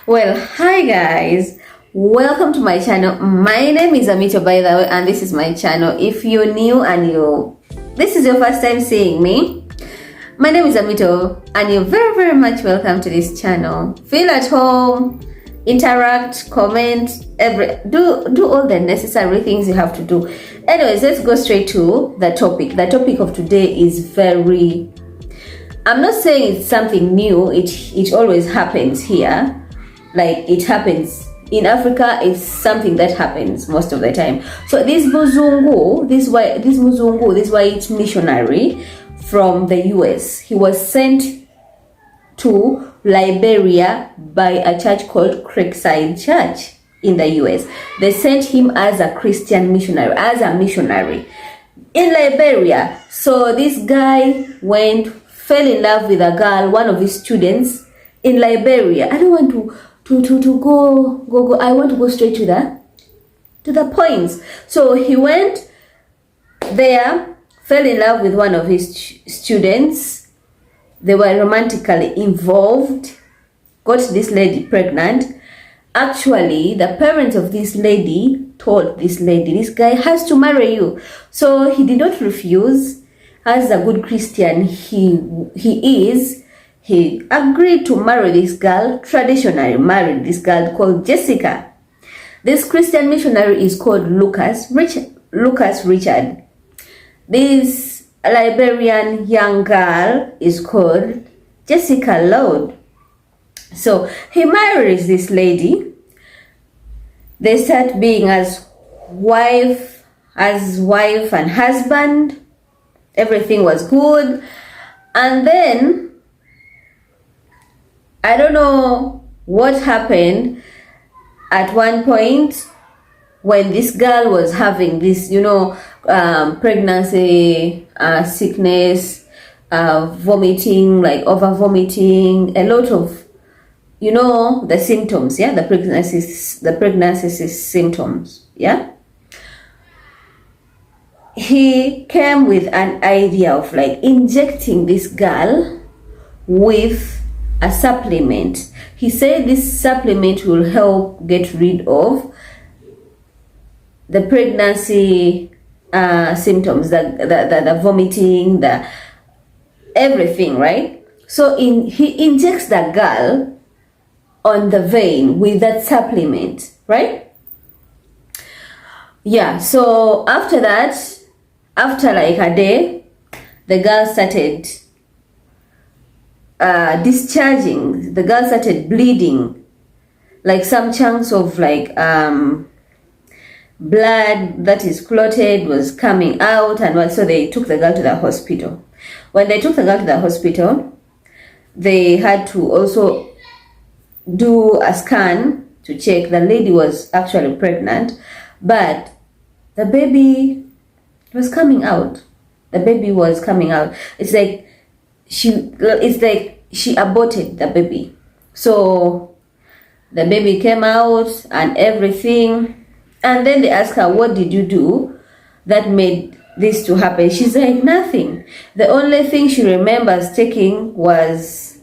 Well, hi guys, welcome to my channel. My name is Amito, by the way, and this is my channel. If you're new and this is your first time seeing me, my name is Amito and you're very much welcome to this channel. Feel at home, interact, comment, do all the necessary things you have to do. Anyways, let's go straight to the topic. The topic of today is I'm not saying it's something new. It always happens here. Like, it happens in Africa. It's something that happens most of the time. So this white missionary from the US, he was sent to Liberia by a church called Creekside Church in the US. They sent him as a Christian missionary, as a missionary in Liberia. So this guy fell in love with a girl, one of his students in Liberia. I don't want to go. I want to go straight to the points. So he went there, fell in love with one of his students. They were romantically involved, got this lady pregnant. Actually, the parents of this lady told this lady, this guy has to marry you. So he did not refuse. As a good Christian he is, he agreed to marry this girl, traditionally married this girl called Jessica. This Christian missionary is called Lucas Richard. This Liberian young girl is called Jessica Lord. So he marries this lady. They start being as wife and husband. Everything was good. And then I don't know what happened at one point when this girl was having this, pregnancy, sickness, vomiting, like over vomiting, a lot of, the symptoms, the pregnancy symptoms, yeah. He came with an idea of like injecting this girl with a supplement. He said this supplement will help get rid of the pregnancy symptoms, the vomiting, the everything, right? So he injects the girl on the vein with that supplement, right? Yeah, so after that, after like a day, the girl started discharging. The girl started bleeding, like some chunks of like blood that is clotted was coming out, and so they took the girl to the hospital. When they took the girl to the hospital, they had to also do a scan to check the lady was actually pregnant, but the baby was coming out. The baby was coming out. It's like she aborted the baby. So the baby came out and everything. And then they asked her, what did you do that made this to happen? She's like, nothing. The only thing she remembers taking was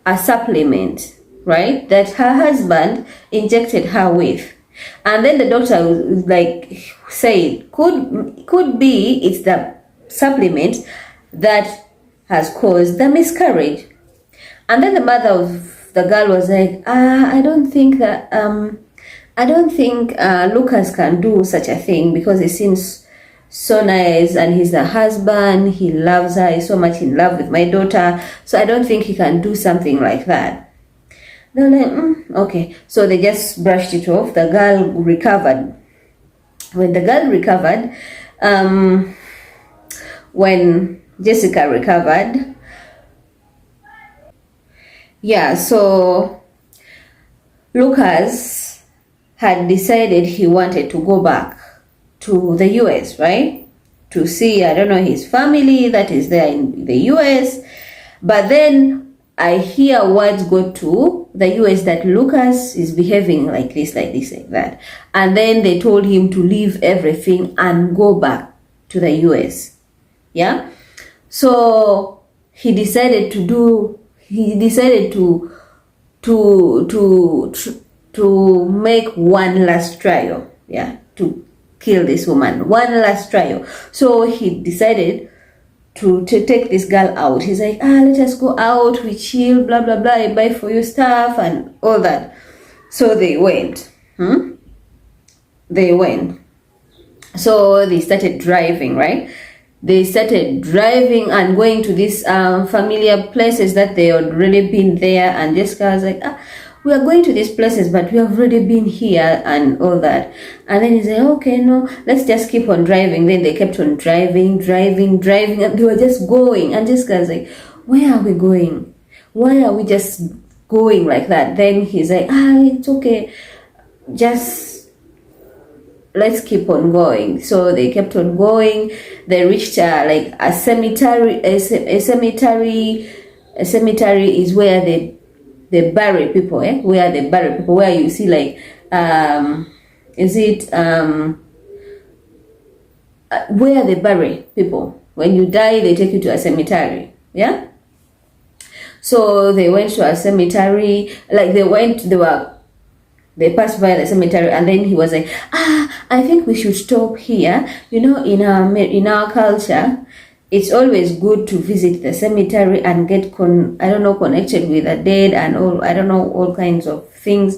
a supplement, right, that her husband injected her with. And then the doctor was like, said, could be it's the supplement that has caused the miscarriage. And then the mother of the girl was like, I don't think Lucas can do such a thing, because he seems so nice and he's the husband, he loves her, he's so much in love with my daughter, so I don't think he can do something like that. They're like, okay. So they just brushed it off. The girl recovered. When the girl recovered, when Jessica recovered, yeah, so Lucas had decided he wanted to go back to the US, right? To see, I don't know, his family that is there in the US. But then I hear words go to the US that Lucas is behaving like this, like that. And then they told him to leave everything and go back to the US. Yeah? So he decided to to make one last trial, yeah, to kill this woman, one last trial. So he decided to take this girl out. He's like, let us go out, we chill, blah blah blah, I buy for you stuff and all that. So they went. They went. So they started driving, right? They started driving and going to these familiar places that they had already been there. And Jessica was like, we are going to these places, but we have already been here and all that. And then he said, okay, no, let's just keep on driving. Then they kept on driving, and they were just going. And Jessica was like, where are we going? Why are we just going like that? Then he's like, it's okay, just let's keep on going. So they kept on going. They reached like a cemetery. A cemetery is where they bury people, where they bury people, where you see like where they bury people. When you die, they take you to a cemetery, yeah. So they went to a cemetery, like they passed by the cemetery, and then he was like, I think we should stop here. You know, in our culture, it's always good to visit the cemetery and get connected with the dead and all kinds of things.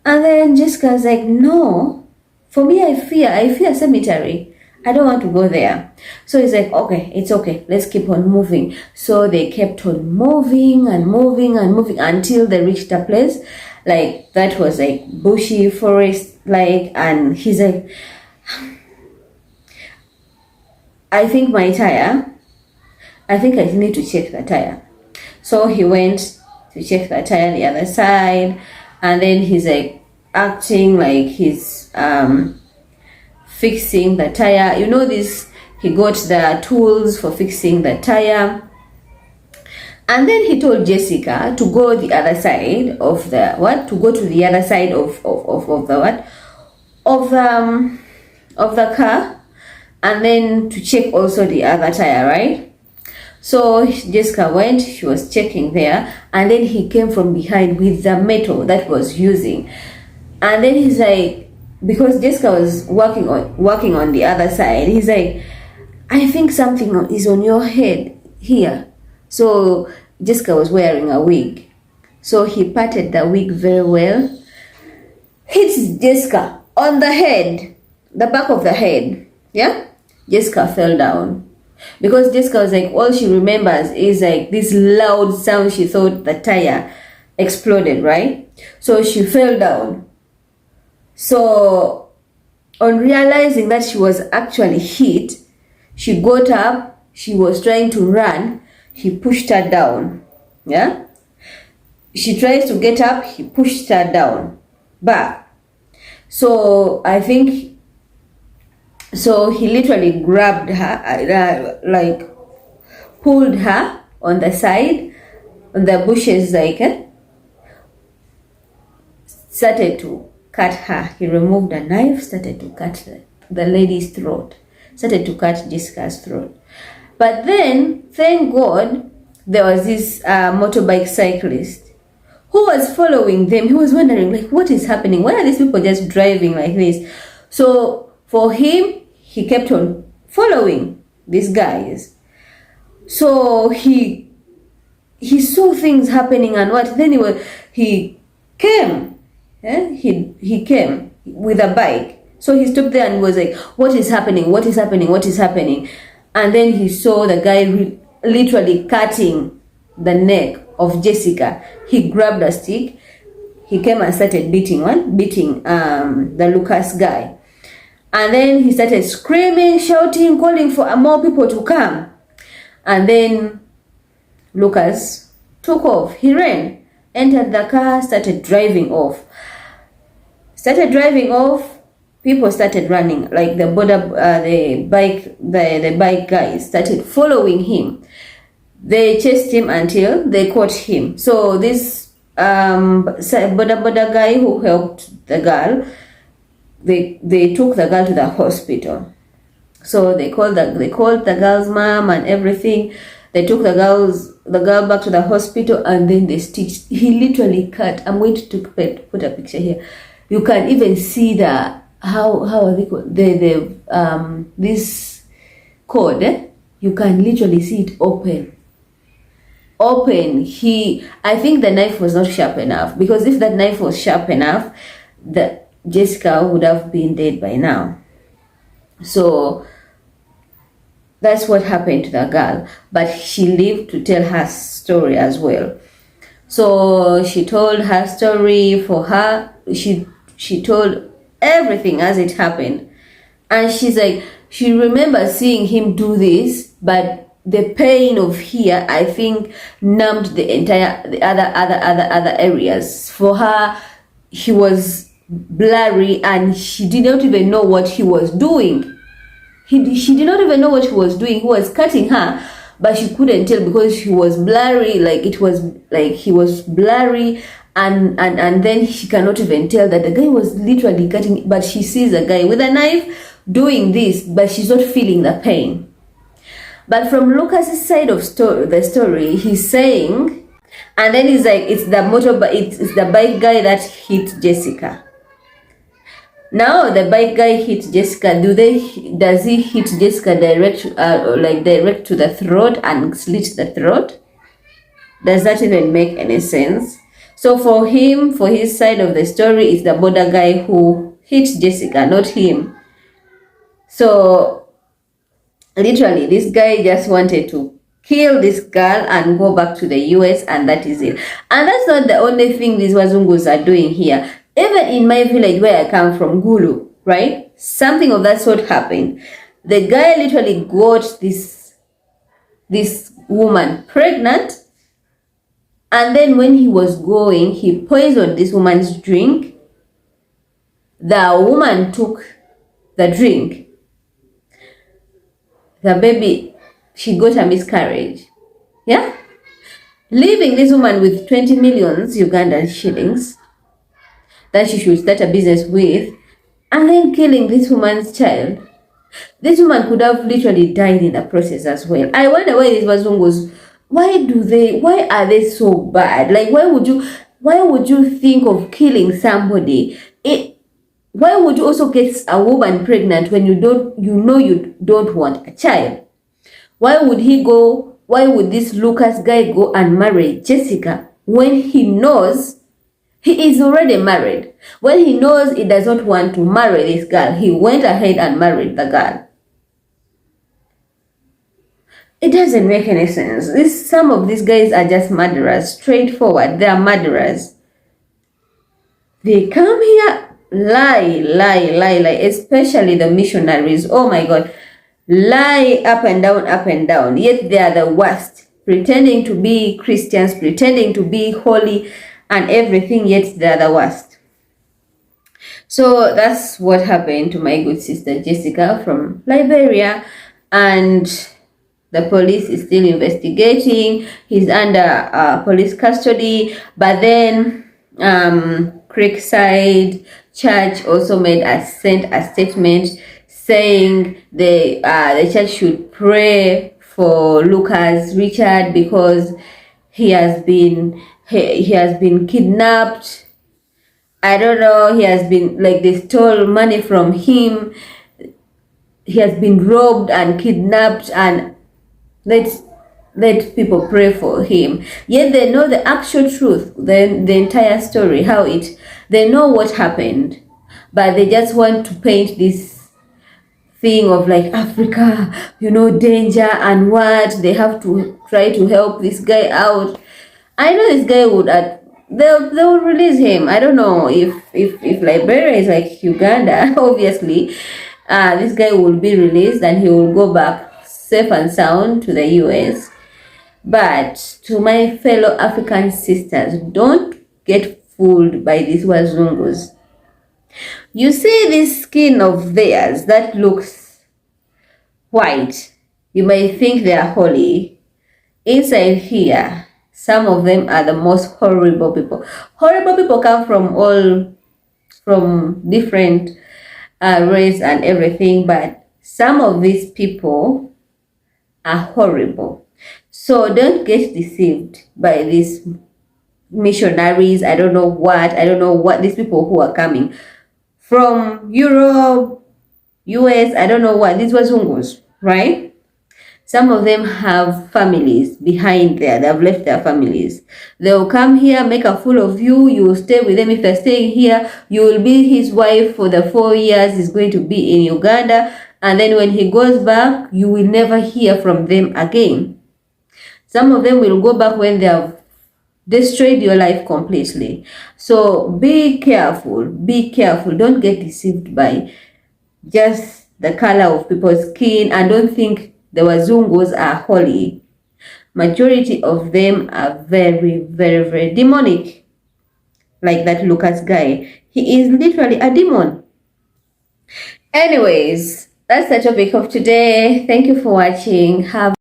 And then Jessica's like, no, for me, I fear cemetery. I don't want to go there. So he's like, okay, it's okay, let's keep on moving. So they kept on moving until they reached a place like that was like bushy forest, like, and he's like, I think I need to check the tire. So he went to check the tire the other side, and then he's like acting like he's fixing the tire. You know this, he got the tools for fixing the tire. And then he told Jessica to go the other side of the to go to the other side of the car, and then to check also the other tire, right? So Jessica went, she was checking there, and then he came from behind with the metal that was using. And then he's like, because Jessica was working on the other side, he's like, I think something is on your head here. So Jessica was wearing a wig. So he patted the wig very well, hits Jessica on the head, the back of the head, yeah? Jessica fell down. Because Jessica was like, all she remembers is like this loud sound. She thought the tire exploded, right? So she fell down. So on realizing that she was actually hit, she got up, she was trying to run, he pushed her down, yeah? She tries to get up, he pushed her down, back. So I think, so he literally grabbed her, like pulled her on the side, on the bushes, like, started to cut her. He removed a knife, started to cut the lady's throat, started to cut Jessica's throat. But then, thank God, there was this motorbike cyclist who was following them. He was wondering, like, what is happening? Why are these people just driving like this? So for him, he kept on following these guys. So he saw things happening, and what? Then he came. He came with a bike. So he stopped there and was like, what is happening? What is happening? What is happening? And then he saw the guy literally cutting the neck of Jessica. He grabbed a stick. He came and started beating the Lucas guy. And then he started screaming, shouting, calling for more people to come. And then Lucas took off. He ran, entered the car, started driving off. People started running, like the bike guys started following him. They chased him until they caught him. So this boda guy who helped the girl, they took the girl to the hospital. So they called the girl's mom and everything. They took the girl back to the hospital, and then they stitched. He literally cut. I'm going to put a picture here. You can even see the how are they called? This cord. You can literally see it open. I think the knife was not sharp enough, because if that knife was sharp enough, the Jessica would have been dead by now. So that's what happened to the girl, but she lived to tell her story as well. So she told her story. For her, she told everything as it happened, and she's like, she remembers seeing him do this, but the pain of here, I think, numbed the other areas. For her, he was blurry, and she did not even know what he was doing. She did not even know what he was doing. He was cutting her, but she couldn't tell because he was blurry. Like, it was like he was blurry, and then she cannot even tell that the guy was literally cutting. But she sees a guy with a knife doing this, but she's not feeling the pain. But from Lucas's side of the story, he's saying, and then he's like, it's the bike guy that hit Jessica. Now the bike guy hit Jessica. Does he hit Jessica direct to the throat and slit the throat? Does that even make any sense? So for his side of the story, it's the border guy who hit Jessica, not him. So literally, this guy just wanted to kill this girl and go back to the US, and that is it. And that's not the only thing these Wazungus are doing here. Even in my village where I come from, Gulu, right? Something of that sort happened. The guy literally got this woman pregnant, and then when he was going, he poisoned this woman's drink. The woman took the drink. The baby, she got a miscarriage. Yeah? Leaving this woman with 20 million Ugandan shillings that she should start a business with, and then killing this woman's child. This woman could have literally died in the process as well. I wonder why these Wazungus, why are they so bad? Like, why would you think of killing somebody? Why would you also get a woman pregnant when you don't want a child? Why would this Lucas guy go and marry Jessica when he knows he is already married? When he knows he does not want to marry this girl, he went ahead and married the girl. It doesn't make any sense. Some of these guys are just murderers, straightforward. They are murderers. They come here, lie, especially the missionaries. Oh my God, lie up and down, yet they are the worst, pretending to be Christians, pretending to be holy and everything, yet they are the worst. So that's what happened to my good sister Jessica from Liberia, and the police is still investigating. He's under police custody, but then Creekside Church also sent a statement saying the church should pray for Lucas Richard because he has been kidnapped. I don't know, he has been, like, they stole money from him. He has been robbed and kidnapped, and let people pray for him. Yet they know the actual truth, the entire story, they know what happened, but they just want to paint this thing of like Africa, danger and what they have to try to help this guy out. I know this guy would they'll release him. I don't know if Liberia is like Uganda. Obviously, this guy will be released and he will go back safe and sound to the US. But to my fellow African sisters, don't get fooled by these Wazungus. You see this skin of theirs that looks white, you may think they are holy. Inside here, some of them are the most horrible people. Horrible people come from different race and everything, but some of these people are horrible. So don't get deceived by these missionaries. I don't know what these people who are coming from Europe, US, I don't know what, these wazungus, right? Some of them have families behind there. They have left their families. They'll come here, make a fool of you. You will stay with them. If they're staying here, you will be his wife for the 4 years he's going to be in Uganda. And then when he goes back, you will never hear from them again. Some of them will go back when they have destroyed your life completely. So be careful. Be careful. Don't get deceived by just the color of people's skin, and don't think the wazungus are holy. Majority of them are very, very, very demonic. Like that Lucas guy. He is literally a demon. Anyways, that's the topic of today. Thank you for watching. Have